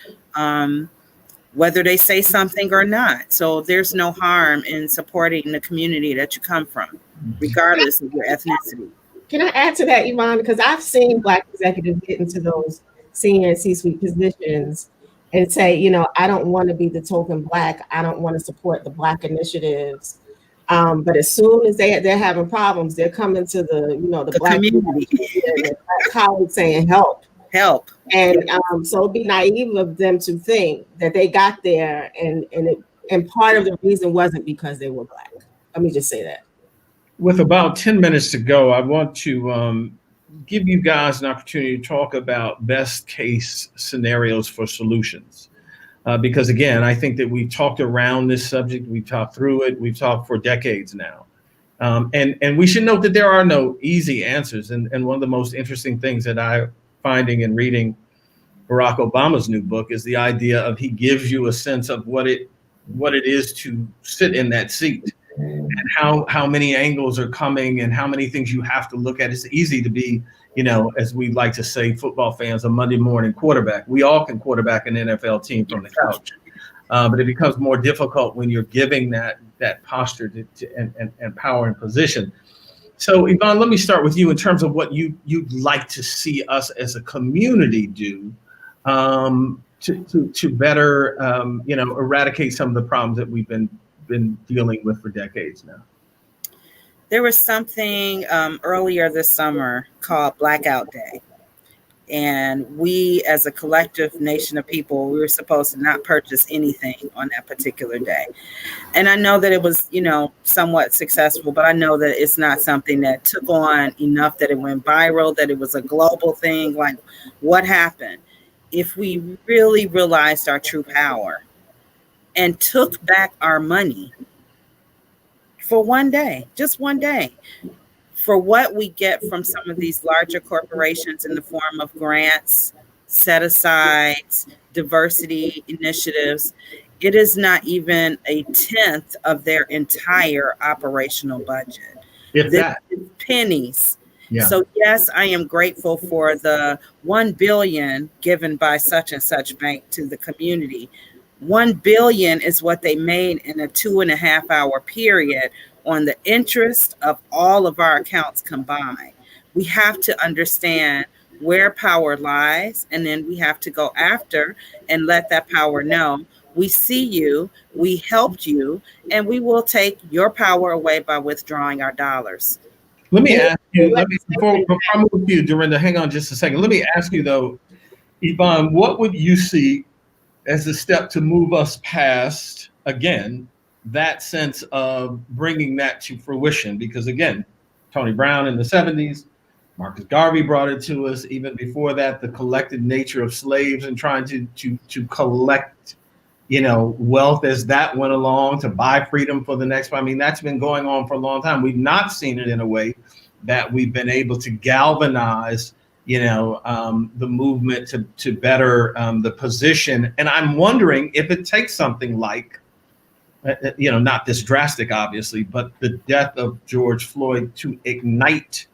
whether they say something or not. So there's no harm in supporting the community that you come from, regardless of your ethnicity. Can I add to that, Yvonne? Because I've seen Black executives get into those senior and C-suite positions and say, I don't want to be the token Black. I don't want to support the Black initiatives. But as soon as they're having problems, they're coming to the Black community, the Black colleagues saying, help. And so it'd be naive of them to think that they got there and part of the reason wasn't because they were Black. Let me just say that. With about 10 minutes to go, I want to give you guys an opportunity to talk about best case scenarios for solutions. Because again, I think that we've talked around this subject, we've talked through it, we've talked for decades now. And we should note that there are no easy answers. And one of the most interesting things that I'm finding in reading Barack Obama's new book is the idea of he gives you a sense of what it is to sit in that seat. And how many angles are coming and how many things you have to look at. It's easy to be, as we like to say, football fans, a Monday morning quarterback. We all can quarterback an NFL team from the couch, but it becomes more difficult when you're giving that posture and power and position. So Yvonne, let me start with you in terms of what you'd like to see us as a community do to better, eradicate some of the problems that we've been dealing with for decades now. There was something earlier this summer called Blackout Day. And we, as a collective nation of people, we were supposed to not purchase anything on that particular day. And I know that it was, somewhat successful, but I know that it's not something that took on enough that it went viral, that it was a global thing. Like, what happened? If we really realized our true power and took back our money for one day, just one day, for what we get from some of these larger corporations in the form of grants, set-asides, diversity initiatives, it is not even a 10th of their entire operational budget. If that. Pennies. Yeah. So yes, I am grateful for the $1 billion given by such and such bank to the community. $1 billion is what they made in a 2.5 hour period on the interest of all of our accounts combined. We have to understand where power lies, and then we have to go after and let that power know, we see you, we helped you, and we will take your power away by withdrawing our dollars. Let me ask you, before I move to you, Dorinda, hang on just a second. Let me ask you though, Yvonne, what would you see as a step to move us past, again, that sense of bringing that to fruition? Because again, Tony Brown in the 70s, Marcus Garvey brought it to us. Even before that, the collected nature of slaves and trying to collect, wealth as that went along to buy freedom for the next. I mean, that's been going on for a long time. We've not seen it in a way that we've been able to galvanize the movement to better the position. And I'm wondering if it takes something like, not this drastic, obviously, but the death of George Floyd to ignite,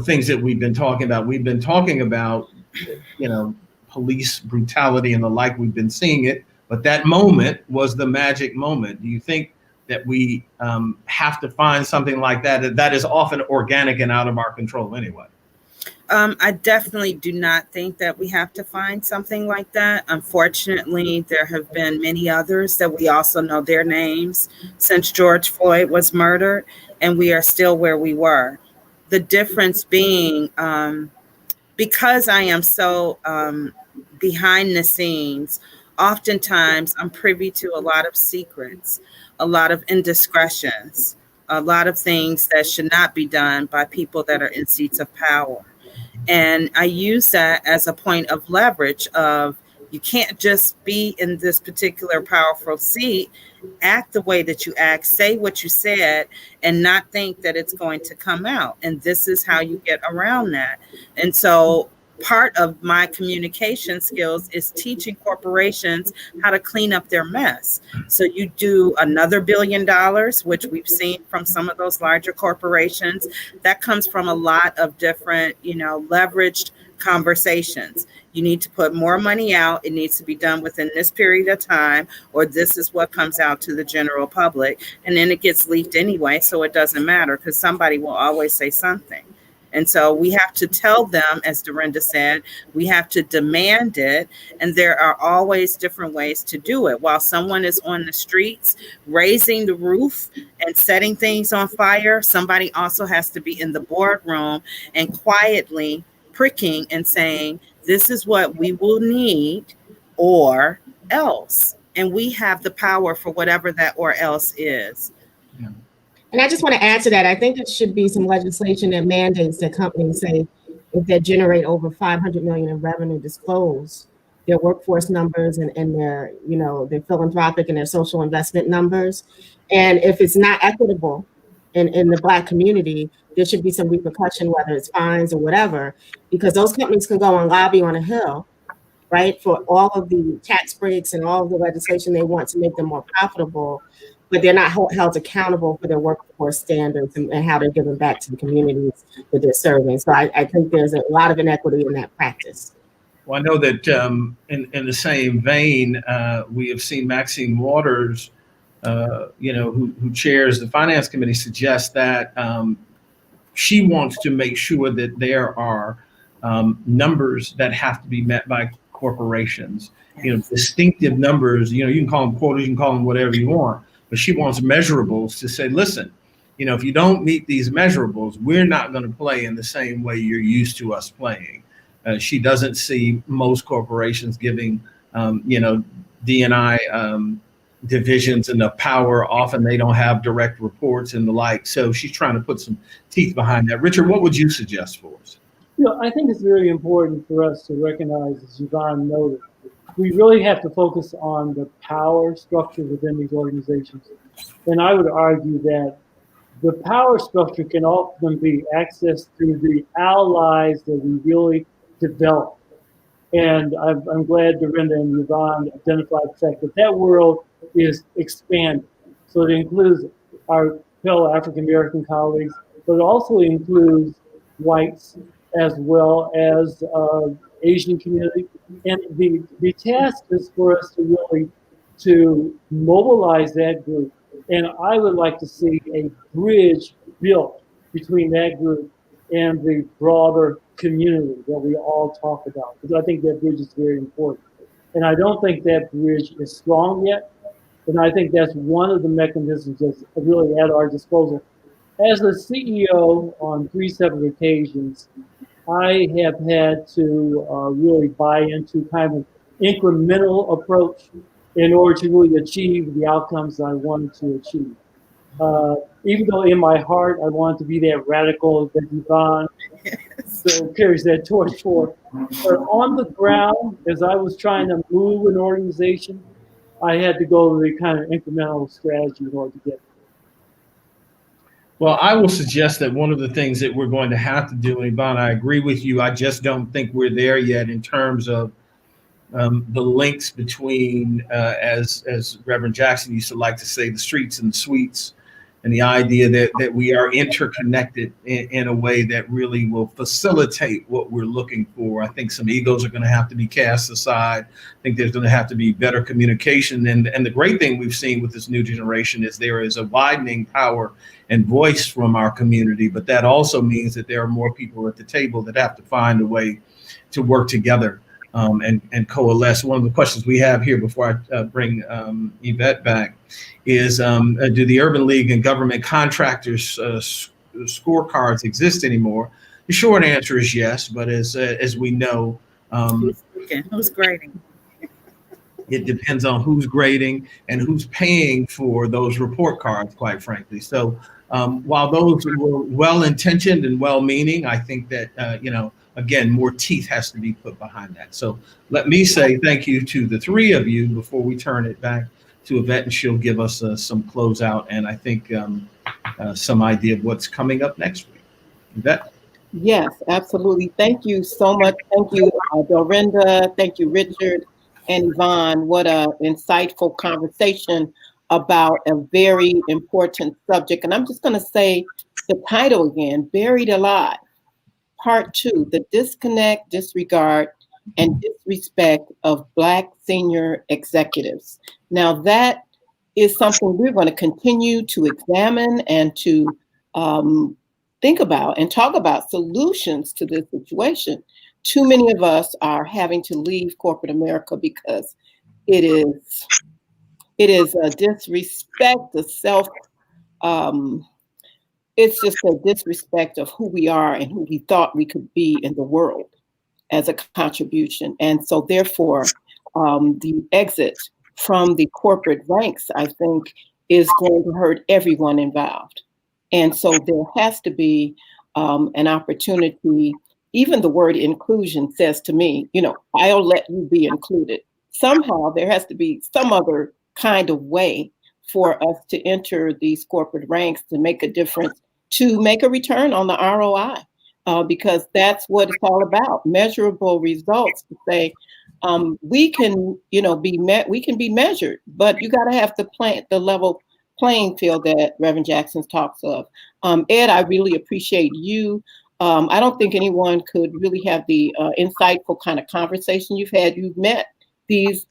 things that we've been talking about. We've been talking about, police brutality and the like. We've been seeing it, but that moment was the magic moment. Do you think that we have to find something like that is often organic and out of our control anyway? I definitely do not think that we have to find something like that. Unfortunately, there have been many others that we also know their names since George Floyd was murdered, and we are still where we were. The difference being, because I am so behind the scenes, oftentimes I'm privy to a lot of secrets, a lot of indiscretions, a lot of things that should not be done by people that are in seats of power. And I use that as a point of leverage of, you can't just be in this particular powerful seat, act the way that you act, say what you said, and not think that it's going to come out. And this is how you get around that. And so part of my communication skills is teaching corporations how to clean up their mess. So you do another $1 billion, which we've seen from some of those larger corporations. That comes from a lot of different, leveraged conversations. You need to put more money out. It needs to be done within this period of time, or this is what comes out to the general public. And then it gets leaked anyway, so it doesn't matter because somebody will always say something. And so we have to tell them, as Dorinda said, we have to demand it. And there are always different ways to do it. While someone is on the streets raising the roof and setting things on fire, somebody also has to be in the boardroom and quietly pricking and saying, this is what we will need or else. And we have the power for whatever that or else is. Yeah. And I just want to add to that. I think there should be some legislation that mandates that companies say if they generate over 500 million in revenue, disclose their workforce numbers and their, their philanthropic and their social investment numbers. And if it's not equitable in the Black community, there should be some repercussion, whether it's fines or whatever, because those companies can go and lobby on a Hill, right, for all of the tax breaks and all of the legislation they want to make them more profitable, but they're not held accountable for their workforce standards and how they're giving back to the communities that they're serving. So I think there's a lot of inequity in that practice. Well, I know that in the same vein, we have seen Maxine Waters, who chairs the Finance Committee, suggest that she wants to make sure that there are numbers that have to be met by corporations, distinctive numbers. You can call them quotas, you can call them whatever you want. But she wants measurables to say, listen, if you don't meet these measurables, we're not going to play in the same way you're used to us playing. She doesn't see most corporations giving, D&I divisions enough power. Often they don't have direct reports and the like. So she's trying to put some teeth behind that. Richard, what would you suggest for us? I think it's very important for us to recognize, as Yvonne noted, we really have to focus on the power structure within these organizations. And I would argue that the power structure can often be accessed through the allies that we really develop. And I'm glad Dorinda and Yvonne identified the fact that world is expanding. So it includes our fellow African-American colleagues, but it also includes whites as well as Asian community. And the task is for us to really to mobilize that group. And I would like to see a bridge built between that group and the broader community that we all talk about, because I think that bridge is very important. And I don't think that bridge is strong yet. And I think that's one of the mechanisms that's really at our disposal. As a CEO on 3 separate occasions, I have had to really buy into kind of an incremental approach in order to really achieve the outcomes I wanted to achieve. Even though in my heart I wanted to be that radical that Yvonne so carries that torch for. But on the ground, as I was trying to move an organization, I had to go to the kind of incremental strategy in order to get there. Well, I will suggest that one of the things that we're going to have to do, and Yvonne, I agree with you, I just don't think we're there yet in terms of the links between, as Reverend Jackson used to like to say, the streets and the suites, and the idea that we are interconnected in a way that really will facilitate what we're looking for. I think some egos are going to have to be cast aside. I think there's going to have to be better communication. And the great thing we've seen with this new generation is there is a widening power and voice from our community, but that also means that there are more people at the table that have to find a way to work together and coalesce. One of the questions we have here before I bring Yvette back is, do the Urban League and government contractors scorecards exist anymore? The short answer is yes, but as we know, who's grading? It depends on who's grading and who's paying for those report cards, quite frankly. So while those were well-intentioned and well-meaning, I think that, again, more teeth has to be put behind that. So let me say thank you to the three of you before we turn it back to Yvette, and she'll give us some closeout and I think some idea of what's coming up next week. Yvette? Yes, absolutely. Thank you so much. Thank you, Dorinda. Thank you, Richard and Yvonne. What a insightful conversation about a very important subject. And I'm just going to say the title again, Buried Alive, Part 2, The Disconnect, Disregard, and Disrespect of Black Senior Executives. Now, that is something we're going to continue to examine and to think about and talk about solutions to this situation. Too many of us are having to leave corporate America because it is a disrespect, a self, um, it's just a disrespect of who we are and who we thought we could be in the world as a contribution. And so therefore, the exit from the corporate ranks, I think, is going to hurt everyone involved. And so there has to be an opportunity. Even the word inclusion says to me, I'll let you be included. Somehow there has to be some other kind of way for us to enter these corporate ranks to make a difference, to make a return on the ROI. Because that's what it's all about, measurable results to say, we can, we can be measured, but you got to have the level playing field that Reverend Jackson talks of. Ed, I really appreciate you. I don't think anyone could really have the insightful kind of conversation you've had. You've met these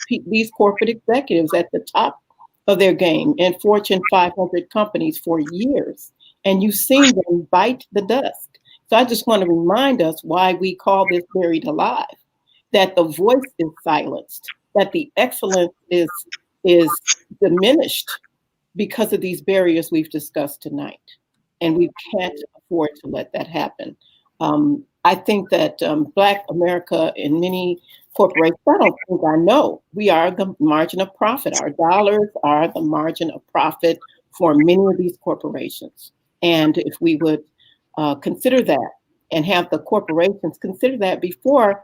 corporate executives at the top of their game in Fortune 500 companies for years, and you've seen them bite the dust. So I just want to remind us why we call this Buried Alive, that the voice is silenced, that the excellence is diminished because of these barriers we've discussed tonight. And we can't afford to let that happen. I think that Black America in many corporations, I know, we are the margin of profit. Our dollars are the margin of profit for many of these corporations. And if we would consider that and have the corporations consider that before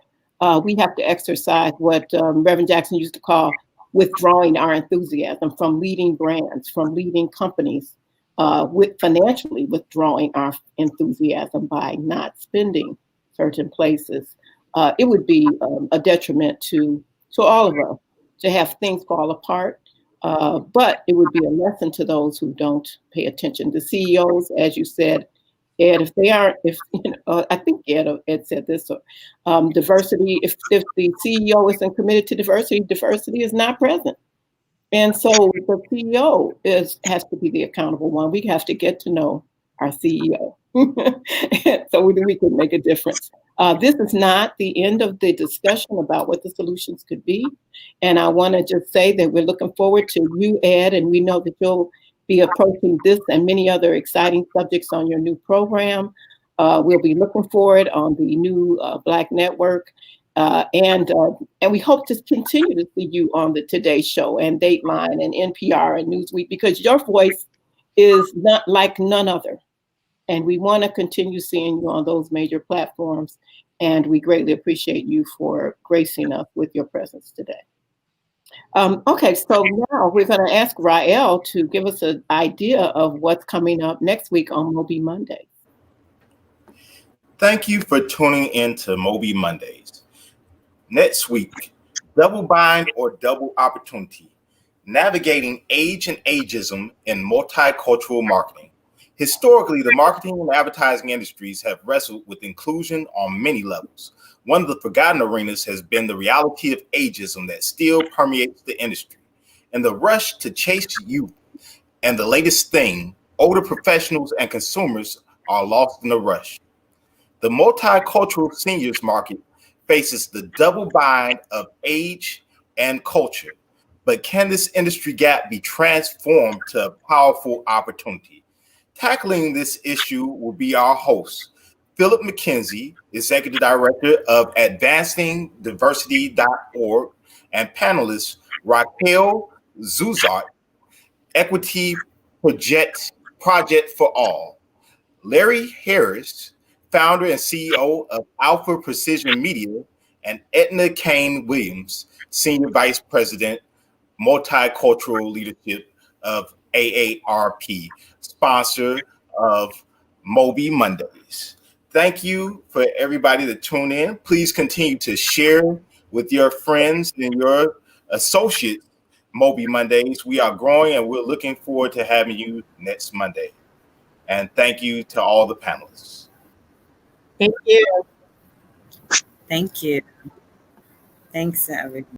we have to exercise what Reverend Jackson used to call withdrawing our enthusiasm from leading brands, from leading companies, with financially withdrawing our enthusiasm by not spending certain places. It would be a detriment to all of us to have things fall apart. But it would be a lesson to those who don't pay attention. The CEOs, as you said, Ed, if they aren't, I think Ed said this, diversity, if the CEO isn't committed to diversity is not present. And so the CEO has to be the accountable one. We have to get to know our CEO so we can make a difference. This is not the end of the discussion about what the solutions could be. And I want to just say that we're looking forward to you, Ed, and we know that you'll be approaching this and many other exciting subjects on your new program. We'll be looking for it on the new Black Network. And we hope to continue to see you on the Today Show and Dateline and NPR and Newsweek, because your voice is not like none other. And we want to continue seeing you on those major platforms. And we greatly appreciate you for gracing us with your presence today. Okay, so now we're going to ask Rael to give us an idea of what's coming up next week on MOBE Monday. Thank you for tuning in to MOBE Mondays. Next week, double bind or double opportunity, navigating age and ageism in multicultural marketing. Historically, the marketing and advertising industries have wrestled with inclusion on many levels. One of the forgotten arenas has been the reality of ageism that still permeates the industry. In the rush to chase youth and the latest thing, older professionals and consumers are lost in the rush. The multicultural seniors market faces the double bind of age and culture. But can this industry gap be transformed to a powerful opportunity? Tackling this issue will be our host, Philip McKenzie, Executive Director of AdvancingDiversity.org, and panelist Raquel Zuzart, Equity Project for All. Larry Harris, founder and CEO of Alpha Precision Media, and Edna Kane Williams, Senior Vice President, Multicultural Leadership of AARP, sponsor of MOBE Mondays. Thank you for everybody that tuned in. Please continue to share with your friends and your associates MOBE Mondays. We are growing and we're looking forward to having you next Monday. And thank you to all the panelists. Thank you. Thank you. Thanks, everyone.